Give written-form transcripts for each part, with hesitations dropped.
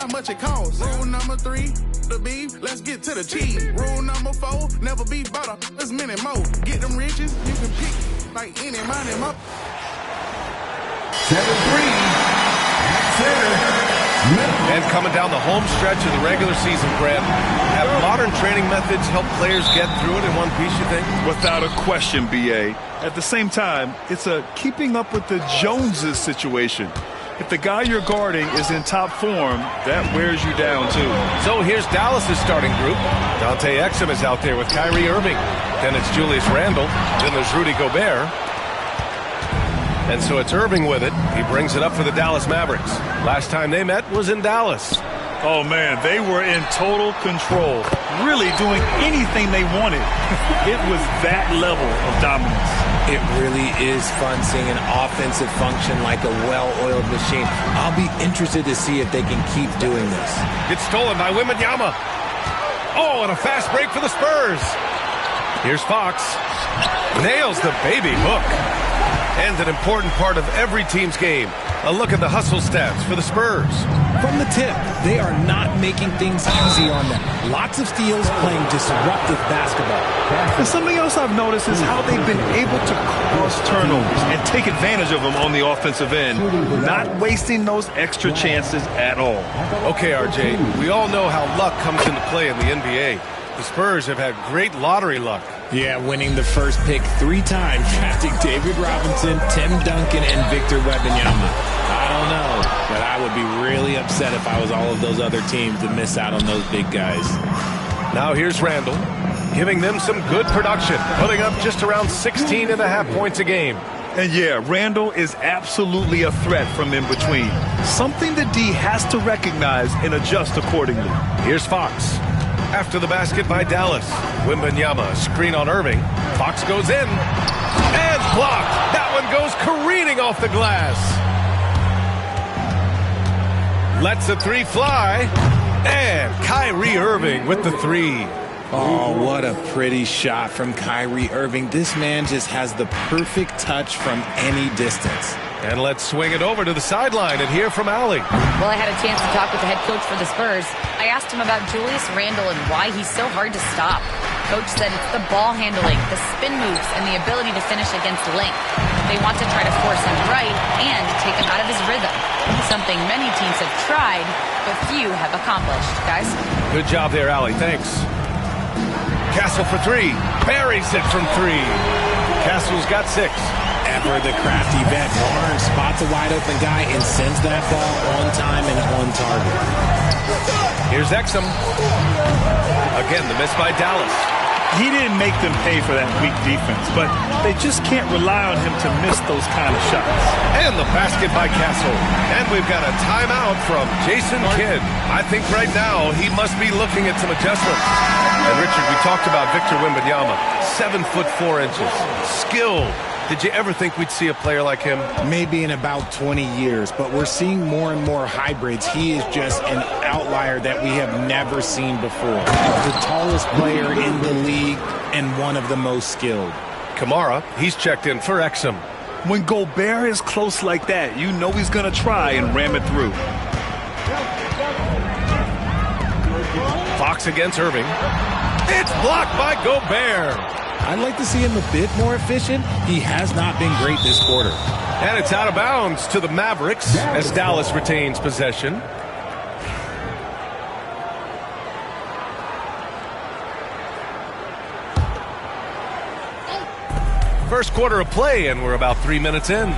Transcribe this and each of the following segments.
How much it costs? Rule number 3, the beef, let's get to the cheese. Rule number 4, never be butter, there's many more. Get them riches, you can pick like any money. 7-3, And coming down the home stretch of the regular season, Grant, have modern training methods help players get through it in one piece, you think? Without a question, B.A. At the same time, it's a keeping up with the Joneses situation. If the guy you're guarding is in top form, that wears you down, too. So here's Dallas's starting group. Dante Exum is out there with Kyrie Irving. Then it's Julius Randle. Then there's Rudy Gobert. And so it's Irving with it. He brings it up for the Dallas Mavericks. Last time they met was in Dallas. Oh, man, they were in total control, really doing anything they wanted. It was that level of dominance. It really is fun seeing an offensive function like a well-oiled machine. I'll be interested to see if they can keep doing this. It's stolen by Wembanyama. Oh, and a fast break for the Spurs. Here's Fox. Nails the baby hook. And an important part of every team's game. A look at the hustle stats for the Spurs. From the tip, they are not making things easy on them. Lots of steals, playing disruptive basketball. And something else I've noticed is how they've been able to cause turnovers and take advantage of them on the offensive end, not wasting those extra chances at all. Okay, RJ, we all know how luck comes into play in the NBA. The Spurs have had great lottery luck. Yeah, winning the first pick 3 times, drafting David Robinson, Tim Duncan, and Victor Wembanyama. I don't know, but I would be really upset if I was all of those other teams to miss out on those big guys. Now here's Randle, giving them some good production, putting up just around 16.5 points a game. And yeah, Randle is absolutely a threat from in between. Something the D has to recognize and adjust accordingly. Here's Fox. After the basket by Dallas. Wembanyama, screen on Irving. Fox goes in. And blocked. That one goes careening off the glass. Lets the 3 fly. And Kyrie Irving with the 3. Oh, what a pretty shot from Kyrie Irving. This man just has the perfect touch from any distance. And let's swing it over to the sideline and hear from Allie. Well, I had a chance to talk with the head coach for the Spurs. I asked him about Julius Randle and why he's so hard to stop. Coach said it's the ball handling, the spin moves, and the ability to finish against length. They want to try to force him right and take him out of his rhythm. Something many teams have tried, but few have accomplished. Guys? Good job there, Allie. Thanks. Castle for 3. Buries it from 3. Castle's got 6. Ever the crafty vet, Barnes spots a wide-open guy and sends that ball on time and on target. Here's Exum. Again, the miss by Dallas. He didn't make them pay for that weak defense, but they just can't rely on him to miss those kind of shots. And the basket by Castle. And we've got a timeout from Jason Kidd. I think right now he must be looking at some adjustments. And Richard, we talked about Victor Wembanyama. 7'4". Skilled. Did you ever think we'd see a player like him? Maybe in about 20 years, but we're seeing more and more hybrids. He is just an outlier that we have never seen before. The tallest player in the league and one of the most skilled. Kamara, he's checked in for Exum. When Gobert is close like that, you know he's going to try and ram it through. Fox against Irving. It's blocked by Gobert. I'd like to see him a bit more efficient. He has not been great this quarter. And it's out of bounds to the Mavericks as Dallas retains possession. First quarter of play, and we're about 3 minutes in.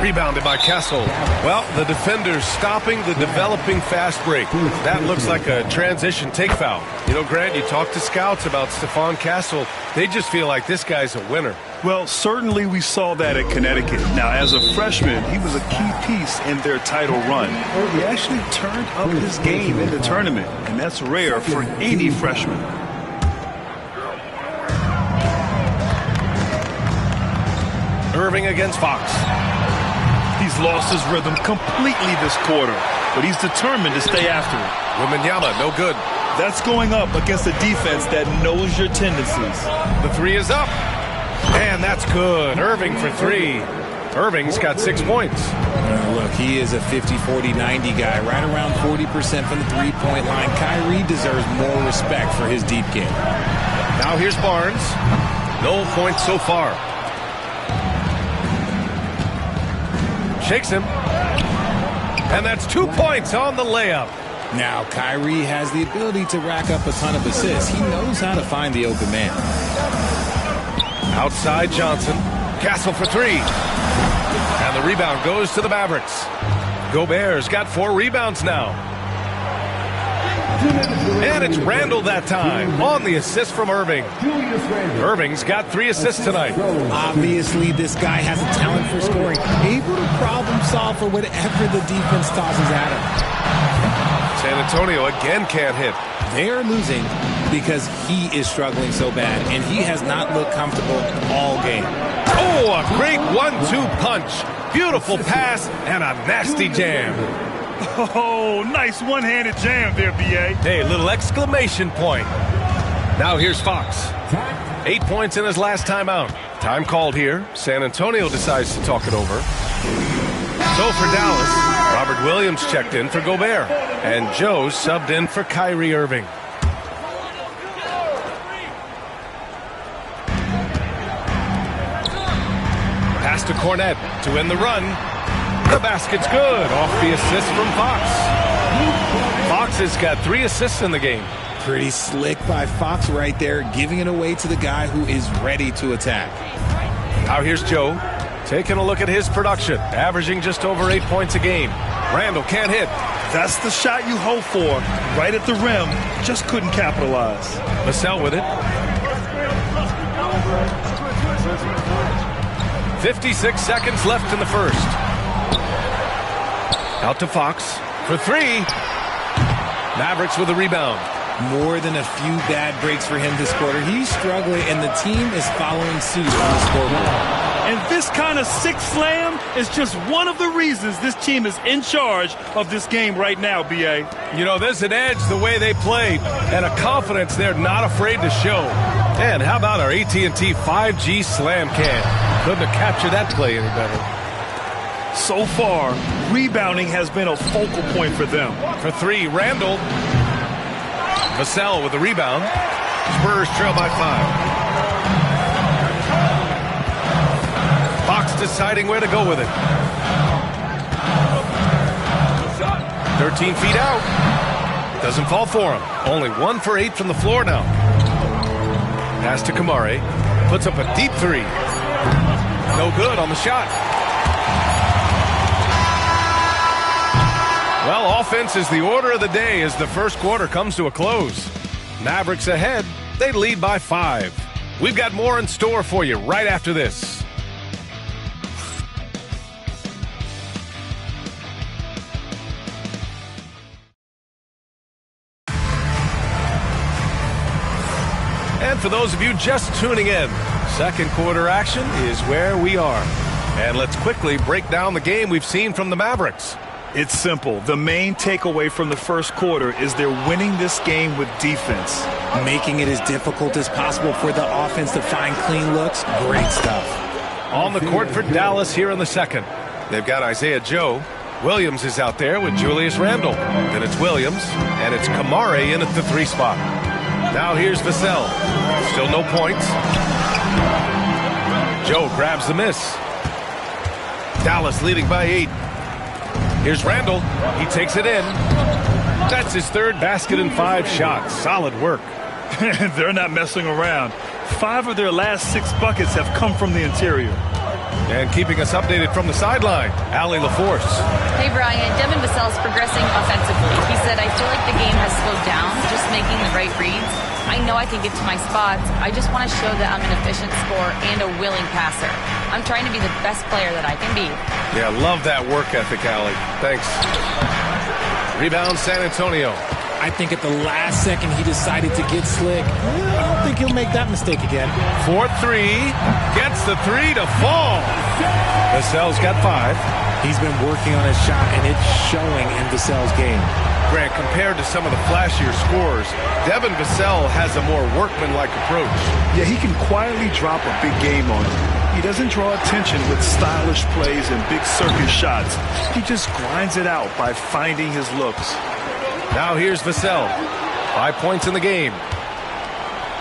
Rebounded by Castle. Well, the defender's stopping the developing fast break. That looks like a transition take foul. You know, Grant, you talk to scouts about Stephon Castle. They just feel like this guy's a winner. Well, certainly we saw that at Connecticut. Now, as a freshman, he was a key piece in their title run. He actually turned up his game in the tournament, and that's rare for any freshman. Irving against Fox. He's lost his rhythm completely this quarter, but he's determined to stay after it. Wembanyama, no good. That's going up against a defense that knows your tendencies. The 3 is up. And that's good. Irving for 3. Irving's got 6 points. Look, he is a 50, 40, 90 guy, right around 40% from the three-point line. Kyrie deserves more respect for his deep game. Now here's Barnes. No points so far. Shakes him. And that's 2 points on the layup. Now, Kyrie has the ability to rack up a ton of assists. He knows how to find the open man. Outside Johnson. Castle for three. And the rebound goes to the Mavericks. Gobert's got 4 rebounds now. And it's Randall that time on the assist from Irving. Irving's got 3 assists tonight. Obviously, this guy has a talent for scoring. Able to problem solve for whatever the defense tosses at him. San Antonio again can't hit. They are losing because he is struggling so bad, and he has not looked comfortable all game. Oh, a great 1-2 punch. Beautiful pass and a nasty jam. Oh, nice one-handed jam there, B.A. Hey, little exclamation point. Now here's Fox. 8 points in his last time out. Time called here. San Antonio decides to talk it over. So for Dallas, Robert Williams checked in for Gobert. And Joe subbed in for Kyrie Irving. Pass to Cornette to win the run. The basket's good off the assist from Fox. Fox has got 3 assists in the game. Pretty slick by Fox right there, giving it away to the guy who is ready to attack. Now here's Joe, taking a look at his production, averaging just over 8 points a game. Randall can't hit. That's the shot you hope for, right at the rim. Just couldn't capitalize. Vassell with it. 56 seconds left in the first. Out to Fox for 3. Mavericks with a rebound. More than a few bad breaks for him this quarter. He's struggling, and the team is following suit on the scoreboard. And this kind of sick slam is just one of the reasons this team is in charge of this game right now, B.A. You know, there's an edge the way they play and a confidence they're not afraid to show. And how about our AT&T 5G slam cam? Couldn't have captured that play any better. So far, rebounding has been a focal point for them. For 3, Randall. Vassell with the rebound. Spurs trail by 5. Fox deciding where to go with it. 13 feet out. Doesn't fall for him. Only 1 for 8 from the floor now. Pass to Kamare. Puts up a deep 3. No good on the shot. Well, offense is the order of the day as the first quarter comes to a close. Mavericks ahead. They lead by 5. We've got more in store for you right after this. And for those of you just tuning in, second quarter action is where we are. And let's quickly break down the game we've seen from the Mavericks. It's simple. The main takeaway from the first quarter is they're winning this game with defense. Making it as difficult as possible for the offense to find clean looks. Great stuff. On the court for Dallas here in the second. They've got Isaiah Joe. Williams is out there with Julius Randle. Then it's Williams, and it's Kamare in at the 3 spot. Now here's Vassell. Still no points. Joe grabs the miss. Dallas leading by 8. Here's Randall. He takes it in. That's his 3rd basket in 5 shots. Solid work. They're not messing around. 5 of their last 6 buckets have come from the interior. And keeping us updated from the sideline, Allie LaForce. Hey, Brian. Devin Vassell's progressing offensively. He said, I feel like the game has slowed down, just making the right reads. I know I can get to my spots. I just want to show that I'm an efficient scorer and a willing passer. I'm trying to be the best player that I can be. Yeah, love that work ethic, Allie. Thanks. Rebound, San Antonio. I think at the last second he decided to get slick. I don't think he'll make that mistake again. 4-3. Gets the 3 to fall. Vassell's got 5. He's been working on his shot, and it's showing in Vassell's game. Grant, compared to some of the flashier scorers, Devin Vassell has a more workmanlike approach. Yeah, he can quietly drop a big game on you. He doesn't draw attention with stylish plays and big circus shots. He just grinds it out by finding his looks. Now here's Vassell. 5 points in the game.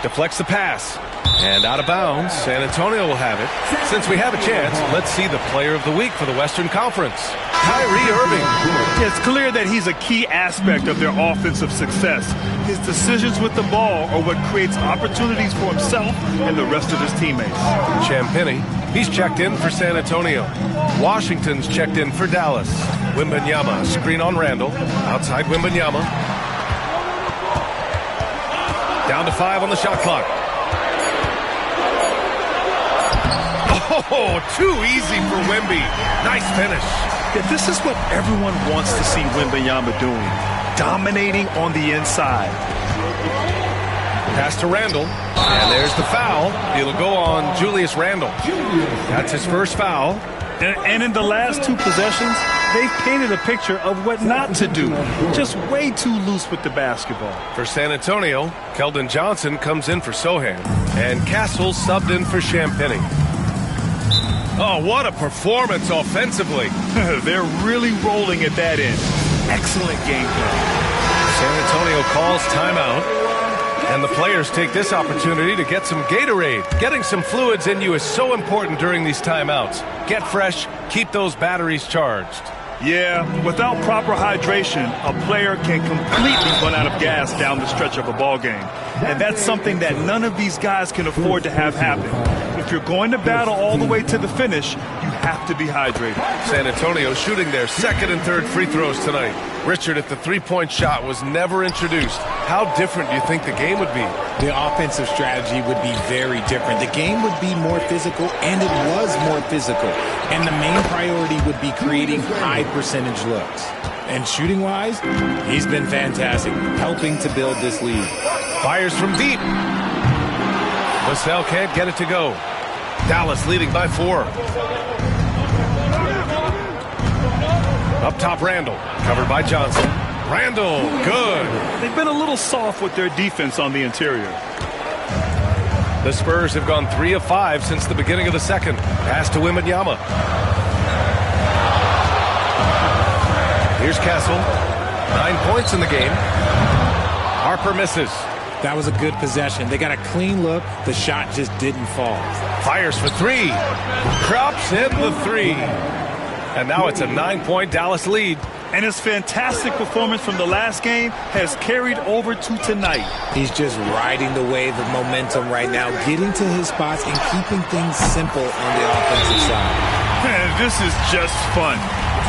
Deflects the pass. And out of bounds. San Antonio will have it. Since we have a chance, let's see the player of the week for the Western Conference. Kyrie Irving. It's clear that he's a key aspect of their offensive success. His decisions with the ball are what creates opportunities for himself and the rest of his teammates. Champagnie, he's checked in for San Antonio. Washington's checked in for Dallas. Wembanyama, screen on Randall. Outside Wembanyama. Down to 5 on the shot clock. Oh, too easy for Wemby. Nice finish. Yeah, this is what everyone wants to see Wembanyama doing. Dominating on the inside. Pass to Randall. And there's the foul. It'll go on Julius Randle. That's his first foul. And in the last 2 possessions, they've painted a picture of what not to do. Just way too loose with the basketball. For San Antonio, Keldon Johnson comes in for Sohan. And Castle subbed in for Champagnie. Oh, what a performance offensively. They're really rolling at that end. Excellent gameplay. San Antonio calls timeout. And the players take this opportunity to get some Gatorade. Getting some fluids in you is so important during these timeouts. Get fresh, keep those batteries charged. Yeah, without proper hydration, a player can completely run out of gas down the stretch of a ball game. And that's something that none of these guys can afford to have happen. If you're going to battle all the way to the finish, you have to be hydrated. San Antonio shooting their second and third free throws tonight. Richard, if the three-point shot was never introduced, how different do you think the game would be? The offensive strategy would be very different. The game would be more physical, and it was more physical. And the main priority would be creating high percentage looks. And shooting-wise, he's been fantastic, helping to build this lead. Fires from deep. Vassell can't get it to go. Dallas leading by 4. Up top, Randall. Covered by Johnson. Randall, good. They've been a little soft with their defense on the interior. The Spurs have gone 3 of 5 since the beginning of the second. Pass to Wembanyama. Here's Castle. 9 points in the game. Harper misses. That was a good possession. They got a clean look. The shot just didn't fall. Fires for 3. Drops in the 3. And now it's a 9-point Dallas lead. And his fantastic performance from the last game has carried over to tonight. He's just riding the wave of momentum right now, getting to his spots and keeping things simple on the offensive side. Man, this is just fun.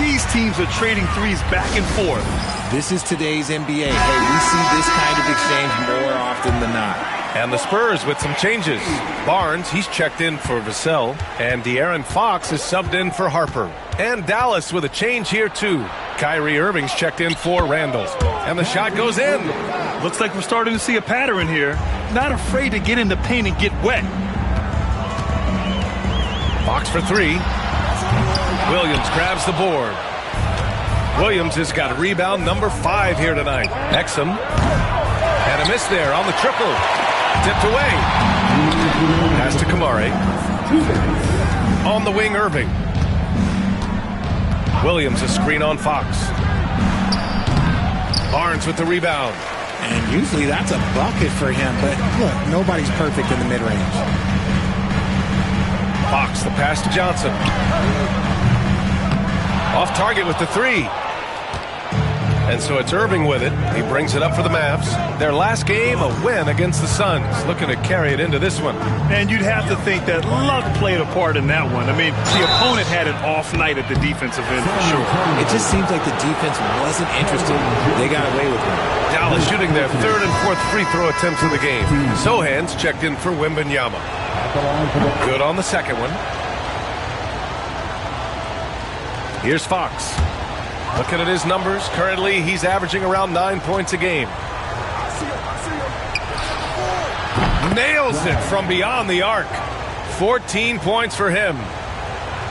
These teams are trading threes back and forth. This is today's NBA. Hey, we see this kind of exchange more often than not. And the Spurs with some changes. Barnes, he's checked in for Vassell. And De'Aaron Fox is subbed in for Harper. And Dallas with a change here, too. Kyrie Irving's checked in for Randall. And the shot goes in. Looks like we're starting to see a pattern here. Not afraid to get in the paint and get wet. Fox for 3. Williams grabs the board. Williams has got rebound number 5 here tonight. Exum. And a miss there on the triple. Tipped away. Pass to Kamare. On the wing, Irving. Williams a screen on Fox. Barnes with the rebound. And usually that's a bucket for him, but look, nobody's perfect in the mid-range. Fox, the pass to Johnson. Off target with the 3. And so it's Irving with it. He brings it up for the Mavs. Their last game, a win against the Suns. Looking to carry it into this one. And you'd have to think that luck played a part in that one. I mean, the opponent had an off night at the defensive end for sure. It just seems like the defense wasn't interested. They got away with it. Dallas shooting their 3rd and 4th free throw attempts of the game. Sohan's checked in for Wembanyama. Good on the second one. Here's Fox. Looking at his numbers, currently he's averaging around 9 points a game. Nails it from beyond the arc. 14 points for him.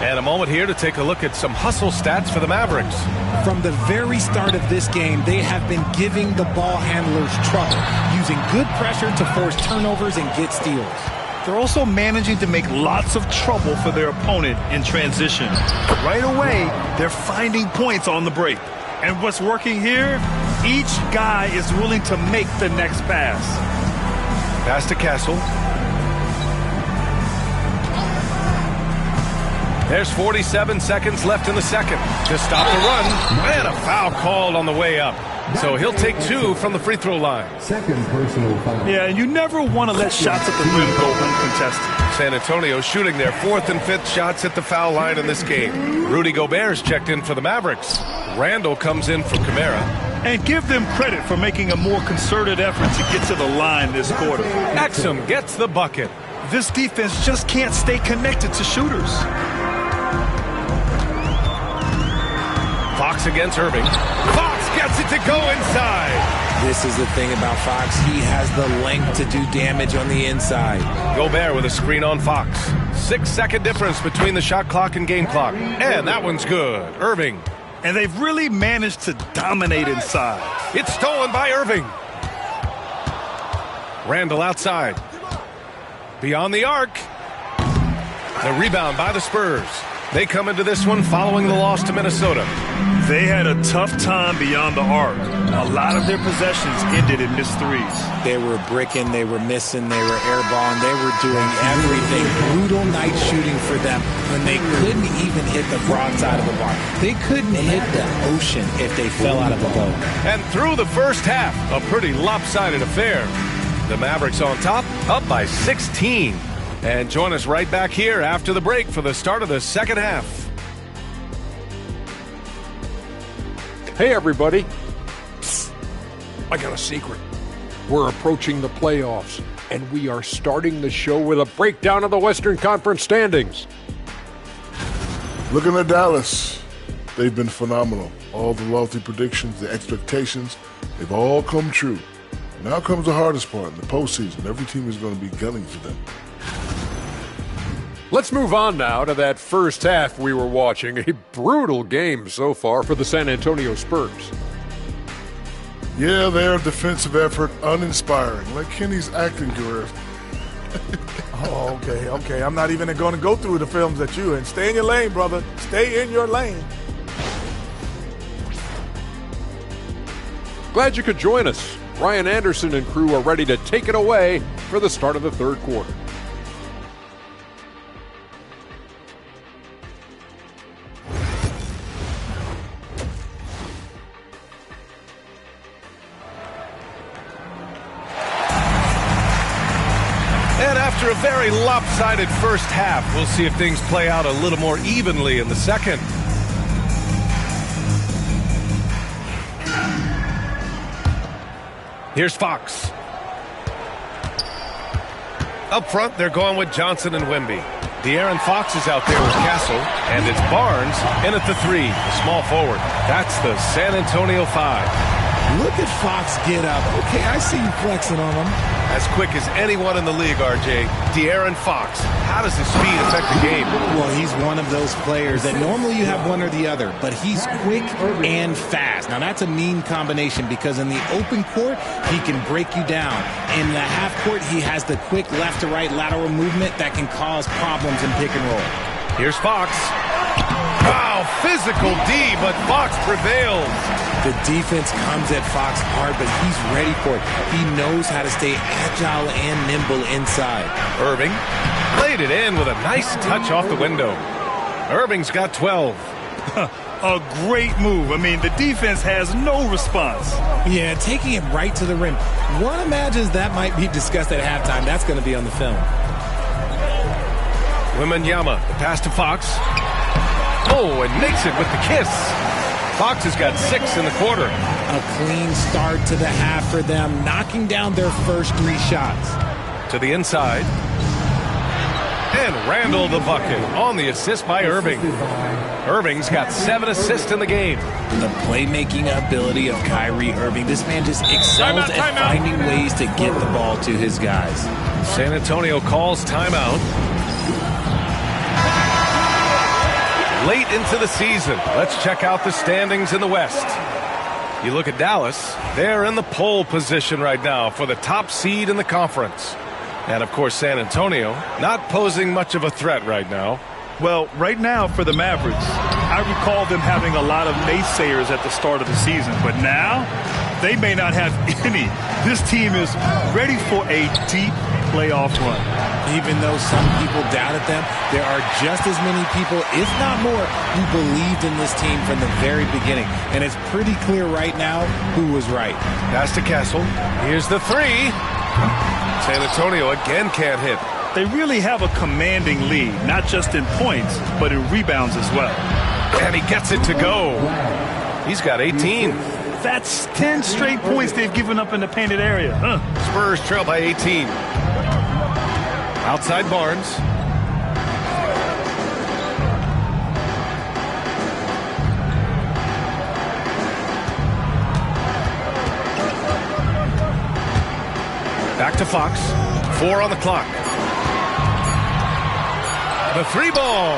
And a moment here to take a look at some hustle stats for the Mavericks. From the very start of this game, they have been giving the ball handlers trouble, using good pressure to force turnovers and get steals. they're also managing to make lots of trouble for their opponent in transition. Right away, they're finding points on the break. And what's working here? Each guy is willing to make the next pass. Pass to Castle. There's 47 seconds left in the second to stop the run. And a foul called on the way up. So he'll take 2 from the free throw line. Second personal foul. Yeah, and you never want to let shots at the rim go uncontested. San Antonio shooting their 4th and 5th shots at the foul line in this game. Rudy Gobert's checked in for the Mavericks. Randall comes in for Kamara. And give them credit for making a more concerted effort to get to the line this quarter. Exum gets the bucket. This defense just can't stay connected to shooters. Fox against Irving. Fox gets it to go inside. This is the thing about Fox. He has the length to do damage on the inside. Gobert with a screen on Fox. 6-second difference between the shot clock and game clock. And that one's good. Irving. And they've really managed to dominate inside. It's stolen by Irving. Randall outside. Beyond the arc. The rebound by the Spurs. They come into this one following the loss to Minnesota. They had a tough time beyond the arc. A lot of their possessions ended in missed threes. They were bricking, they were missing, they were airballing, they were doing everything. Brutal night shooting for them when they couldn't even hit the broadside of the bar. They couldn't hit the ocean if they fell out of a boat. And through the first half, a pretty lopsided affair. The Mavericks on top, up by 16. And join us right back here after the break for the start of the second half. Hey, everybody. Psst. I got a secret. We're approaching the playoffs, and we are starting the show with a breakdown of the Western Conference standings. Looking at Dallas, they've been phenomenal. All the lofty predictions, the expectations, they've all come true. Now comes the hardest part in the postseason. Every team is going to be gunning for them. Let's move on now to that first half we were watching. A brutal game so far for the San Antonio Spurs. Yeah, their defensive effort uninspiring, like Kenny's acting career. Oh, okay. I'm not even going to go through the films that you in. Stay in your lane, brother. Stay in your lane. Glad you could join us. Ryan Anderson and crew are ready to take it away for the start of the third quarter. After a very lopsided first half, we'll see if things play out a little more evenly in the second. Here's Fox. Up front, they're going with Johnson and Wemby. De'Aaron Fox is out there with Castle, and it's Barnes in at the 3, the small forward. That's the San Antonio 5. Look at Fox get up. Okay, I see you flexing on him. As quick as anyone in the league, RJ. De'Aaron Fox. How does his speed affect the game? Well, he's one of those players that normally you have one or the other, but he's quick and fast. Now, that's a mean combination because in the open court, he can break you down. In the half court, he has the quick left-to-right lateral movement that can cause problems in pick and roll. Here's Fox. Wow, physical D, but Fox prevails. The defense comes at Fox hard, but he's ready for it. He knows how to stay agile and nimble inside. Irving laid it in with a nice touch off the window. Irving's got 12. A great move. I mean, the defense has no response. Yeah, taking it right to the rim. One imagines that might be discussed at halftime. That's going to be on the film. Wembanyama, the pass to Fox. Oh, and makes it with the kiss. Fox has got 6 in the quarter. A clean start to the half for them, knocking down their first 3 shots. To the inside. And Randall the bucket on the assist by Irving. Irving's got 7 assists in the game. The playmaking ability of Kyrie Irving. This man just excels at finding ways to get the ball to his guys. San Antonio calls timeout. Late into the season, let's check out the standings in the West. You look at Dallas, they're in the pole position right now for the top seed in the conference. And, of course, San Antonio not posing much of a threat right now. Well, right now for the Mavericks, I recall them having a lot of naysayers at the start of the season. But now, they may not have any. This team is ready for a deep playoff run. Even though some people doubted them, there are just as many people, if not more, who believed in this team from the very beginning. And it's pretty clear right now who was right. Pass to Castle. Here's the three. San Antonio again can't hit. They really have a commanding lead, not just in points, but in rebounds as well. And he gets it to go. He's got 18. That's 10 straight points they've given up in the painted area. Spurs trail by 18. Outside Barnes. Back to Fox. 4 on the clock. The three ball.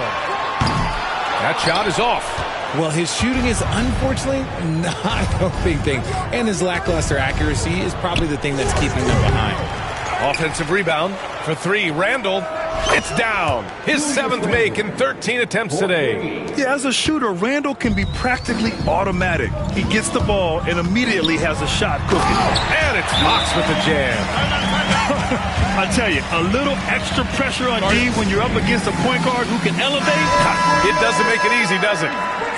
That shot is off. Well, his shooting is unfortunately not a big thing. And his lackluster accuracy is probably the thing that's keeping them behind. Offensive rebound for three. Randall. It's down. His 7th make in 13 attempts today. Yeah, as a shooter, Randall can be practically automatic. He gets the ball and immediately has a shot cooking. And it's Fox with the jam. I tell you, a little extra pressure on D when you're up against a point guard who can elevate. It doesn't make it easy, does it?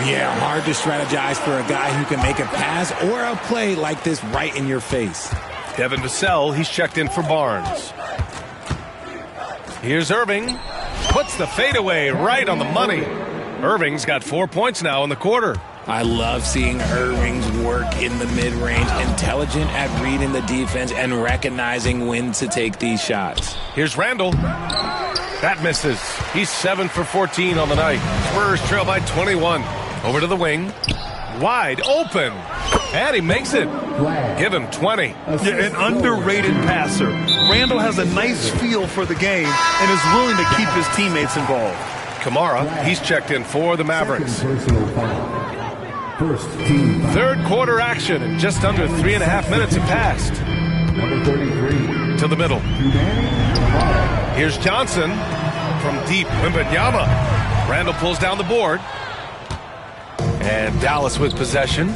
Yeah, hard to strategize for a guy who can make a pass or a play like this right in your face. Devin Vassell, he's checked in for Barnes. Here's Irving. Puts the fadeaway right on the money. Irving's got 4 points now in the quarter. I love seeing Irving's work in the mid-range, intelligent at reading the defense and recognizing when to take these shots. Here's Randall. That misses. He's 7 for 14 on the night. Spurs trail by 21. Over to the wing. Wide open. And he makes it. Give him 20. Yeah, an underrated passer. Randall has a nice feel for the game and is willing to keep his teammates involved. Kamara, he's checked in for the Mavericks. First team. Third quarter action, and just under 3.5 minutes have passed. Number 33. To the middle. Here's Johnson from deep. Wembanyama. Randall pulls down the board. And Dallas with possession.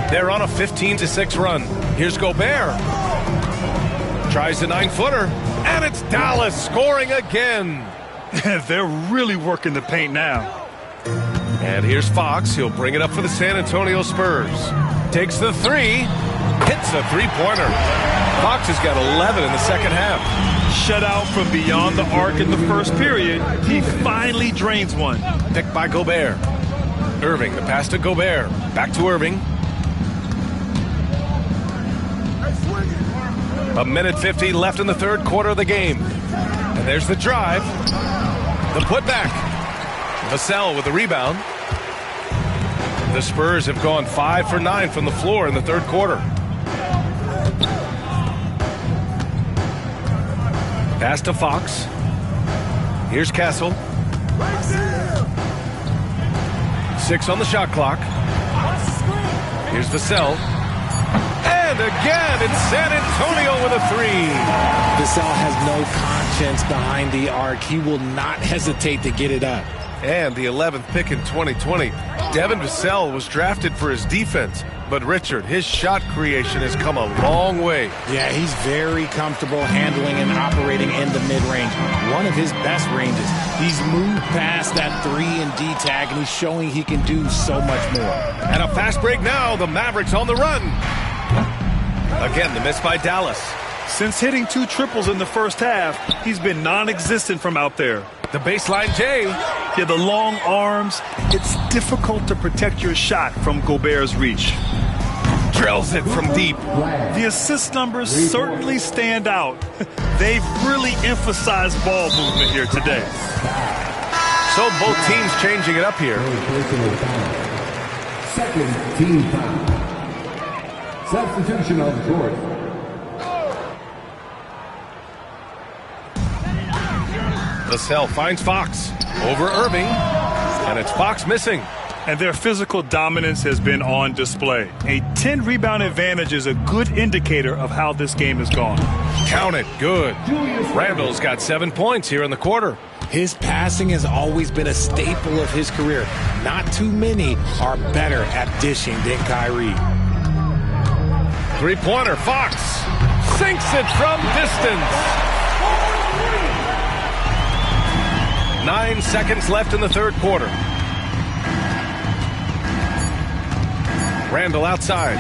They're on a 15-6 run. Here's Gobert. Tries the 9-footer. And it's Dallas scoring again. They're really working the paint now. And here's Fox. He'll bring it up for the San Antonio Spurs. Takes the three. Hits a three-pointer. Fox has got 11 in the second half. Shut out from beyond the arc in the first period. He finally drains one. Picked by Gobert. Irving, the pass to Gobert. Back to Irving. A minute 50 left in the third quarter of the game. And there's the drive. The putback. Vassell with the rebound. The Spurs have gone 5 for 9 from the floor in the third quarter. Pass to Fox. Here's Castle. 6 on the shot clock. Here's Vassell. And again, it's San Antonio with a three. Vassell has no conscience behind the arc. He will not hesitate to get it up. And the 11th pick in 2020. Devin Vassell was drafted for his defense. But Richard, his shot creation has come a long way. Yeah, he's very comfortable handling and operating in the mid-range. One of his best ranges. He's moved past that 3 and D tag, and he's showing he can do so much more. And a fast break now. The Mavericks on the run. Again, the miss by Dallas. Since hitting 2 triples in the first half, he's been non-existent from out there. The baseline J. Yeah, the long arms. It's difficult to protect your shot from Gobert's reach. Drills it from deep. The assist numbers certainly stand out. They've really emphasized ball movement here today. So both teams changing it up here. Second team foul. Substitution on the court. Vassell finds Fox over Irving, and it's Fox missing. And their physical dominance has been on display. A 10-rebound advantage is a good indicator of how this game has gone. Count it. Good. Randall's got 7 points here in the quarter. His passing has always been a staple of his career. Not too many are better at dishing than Kyrie. Three-pointer. Fox sinks it from distance. 9 seconds left in the third quarter. Randall outside.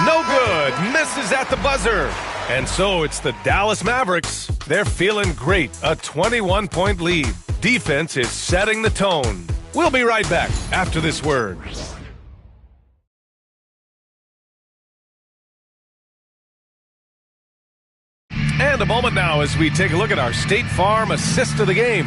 No good. Misses at the buzzer. And so it's the Dallas Mavericks. They're feeling great. A 21-point lead. Defense is setting the tone. We'll be right back after this word. And a moment now as we take a look at our State Farm assist of the game.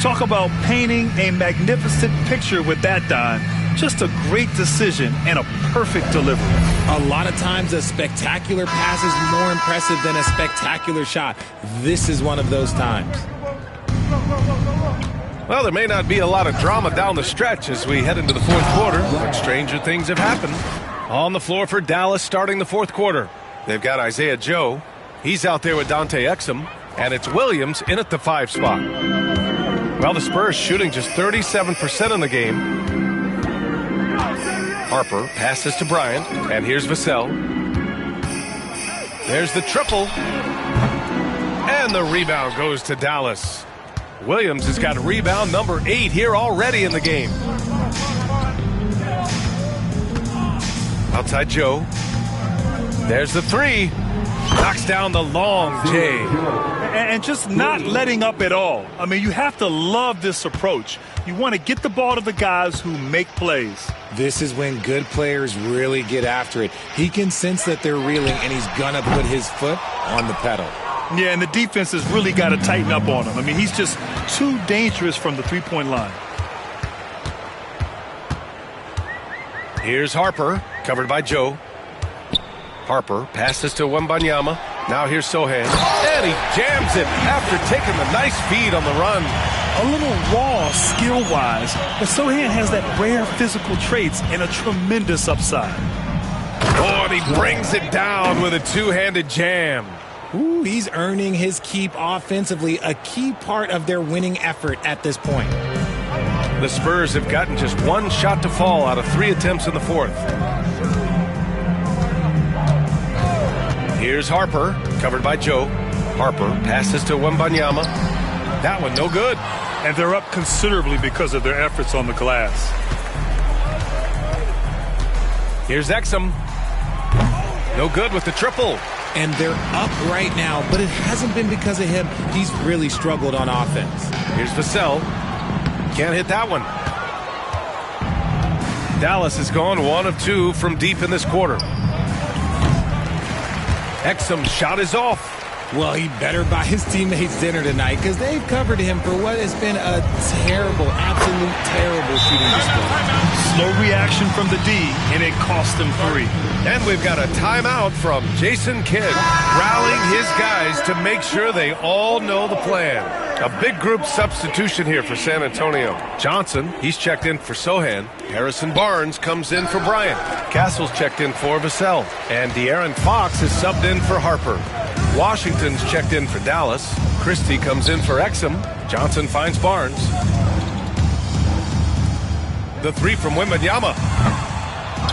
Talk about painting a magnificent picture with that, Don. Just a great decision and a perfect delivery. A lot of times a spectacular pass is more impressive than a spectacular shot. This is one of those times. Well, there may not be a lot of drama down the stretch as we head into the fourth quarter, but stranger things have happened. On the floor for Dallas starting the fourth quarter. They've got Isaiah Joe. He's out there with Dante Exum, and it's Williams in at the 5 spot. Well, the Spurs shooting just 37% in the game. Harper passes to Bryant, and here's Vassell. There's the triple. And the rebound goes to Dallas. Williams has got rebound number 8 here already in the game. Outside Joe. There's the 3. Knocks down the long J. And just not letting up at all. I mean, you have to love this approach. You want to get the ball to the guys who make plays. This is when good players really get after it. He can sense that they're reeling, and he's going to put his foot on the pedal. Yeah, and the defense has really got to tighten up on him. I mean, he's just too dangerous from the three-point line. Here's Harper, covered by Joe. Harper passes to Wembanyama. Now here's Sohan. And he jams it after taking the nice feed on the run. A little raw skill-wise, but Sohan has that rare physical traits and a tremendous upside. Oh, and he brings it down with a two-handed jam. Ooh, he's earning his keep offensively, a key part of their winning effort at this point. The Spurs have gotten just 1 shot to fall out of 3 attempts in the fourth. Here's Harper, covered by Joe. Harper passes to Wembanyama. That one no good. And they're up considerably because of their efforts on the glass. Here's Exum. No good with the triple. And they're up right now, but it hasn't been because of him. He's really struggled on offense. Here's Vassell. Can't hit that one. Dallas has gone 1 of 2 from deep in this quarter. Exum's shot is off. Well, he better buy his teammates dinner tonight because they've covered him for what has been a terrible, absolute terrible shooting display. Slow reaction from the D, and it cost them 3. And we've got a timeout from Jason Kidd, rallying his guys to make sure they all know the plan. A big group substitution here for San Antonio. Johnson, he's checked in for Sohan. Harrison Barnes comes in for Bryant. Castle's checked in for Vassell. And De'Aaron Fox is subbed in for Harper. Washington's checked in for Dallas. Christie comes in for Exum. Johnson finds Barnes. The 3 from Wembanyama.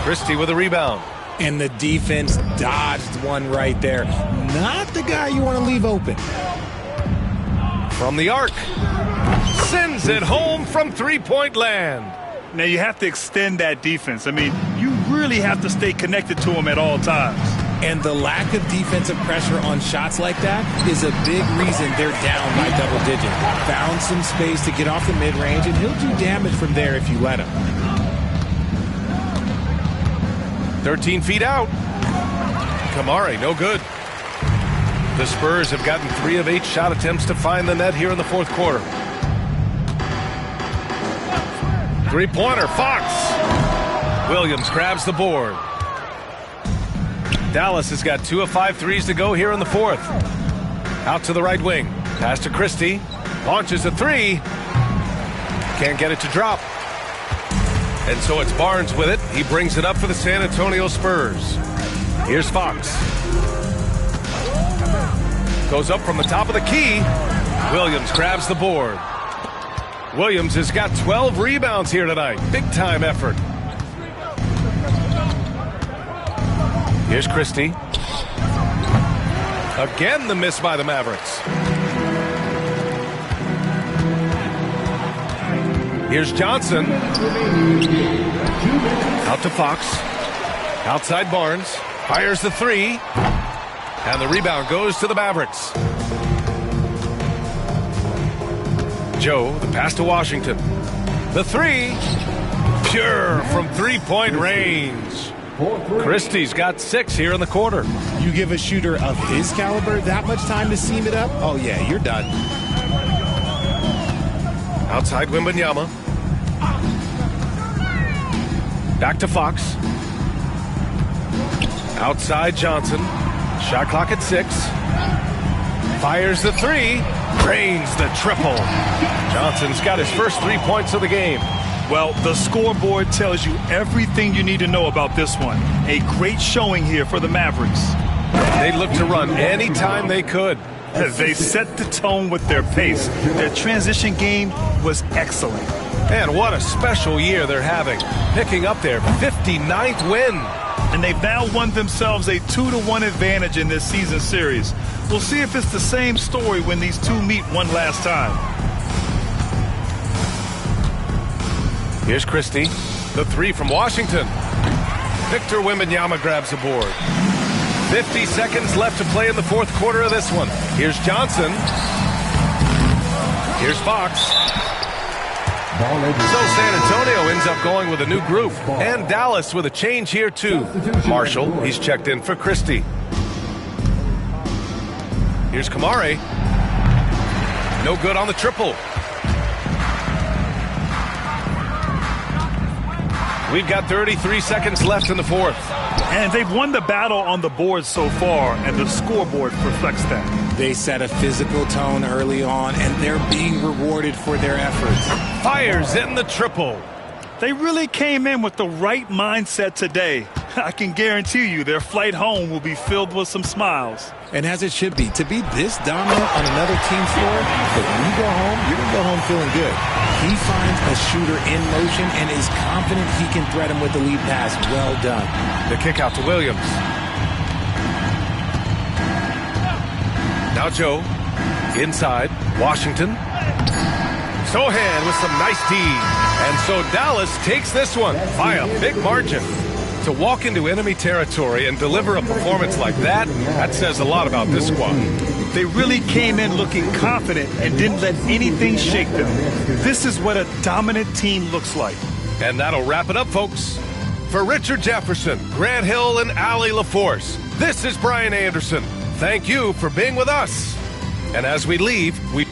Christie with a rebound. And the defense dodged one right there. Not the guy you want to leave open. From the arc. Sends it home from three-point land. Now you have to extend that defense. I mean, you really have to stay connected to him at all times. And the lack of defensive pressure on shots like that is a big reason they're down by double digits. Found some space to get off the mid-range, and he'll do damage from there if you let him. 13 feet out. Kamari, no good. The Spurs have gotten 3 of 8 shot attempts to find the net here in the fourth quarter. Three-pointer, Fox. Williams grabs the board. Dallas has got 2 of 5 threes to go here in the fourth. Out to the right wing. Pass to Christie. Launches a 3. Can't get it to drop. And so it's Barnes with it. He brings it up for the San Antonio Spurs. Here's Fox. Goes up from the top of the key. Williams grabs the board. Williams has got 12 rebounds here tonight. Big time effort. Here's Christie. Again, the miss by the Mavericks. Here's Johnson. Out to Fox. Outside Barnes. Fires the three. And the rebound goes to the Mavericks. Joe, the pass to Washington. The three. Pure from three-point range. Christie's got 6 here in the quarter. You give a shooter of his caliber that much time to seam it up? Oh, yeah, you're done. Outside Wembanyama. Back to Fox. Outside Johnson. Shot clock at 6. Fires the three. Drains the triple. Johnson's got his first 3 points of the game. Well, the scoreboard tells you everything you need to know about this one. A great showing here for the Mavericks. They look to run anytime they could. They set the tone with their pace. Their transition game was excellent. And what a special year they're having, picking up their 59th win. And they've now won themselves a 2-1 advantage in this season series. We'll see if it's the same story when these two meet one last time. Here's Christie. The three from Washington. Victor Wembanyama grabs the board. 50 seconds left to play in the fourth quarter of this one. Here's Johnson. Here's Fox. So San Antonio ends up going with a new group. And Dallas with a change here too. Marshall, he's checked in for Christie. Here's Kamare. No good on the triple. We've got 33 seconds left in the fourth. And they've won the battle on the board so far, and the scoreboard reflects that. They set a physical tone early on, and they're being rewarded for their efforts. Fires in the triple. They really came in with the right mindset today. I can guarantee you their flight home will be filled with some smiles. And as it should be, to be this dominant on another team's floor, but when you go home, you're going to go home feeling good. He finds a shooter in motion and is confident he can threat him with the lead pass. Well done. The kick out to Williams. Now Joe. Inside. Washington. Sohan with some nice D. And so Dallas takes this one by a big margin. To walk into enemy territory and deliver a performance like that, that says a lot about this squad. They really came in looking confident and didn't let anything shake them. This is what a dominant team looks like. And that'll wrap it up, folks. For Richard Jefferson, Grant Hill, and Allie LaForce, this is Brian Anderson. Thank you for being with us. And as we leave, we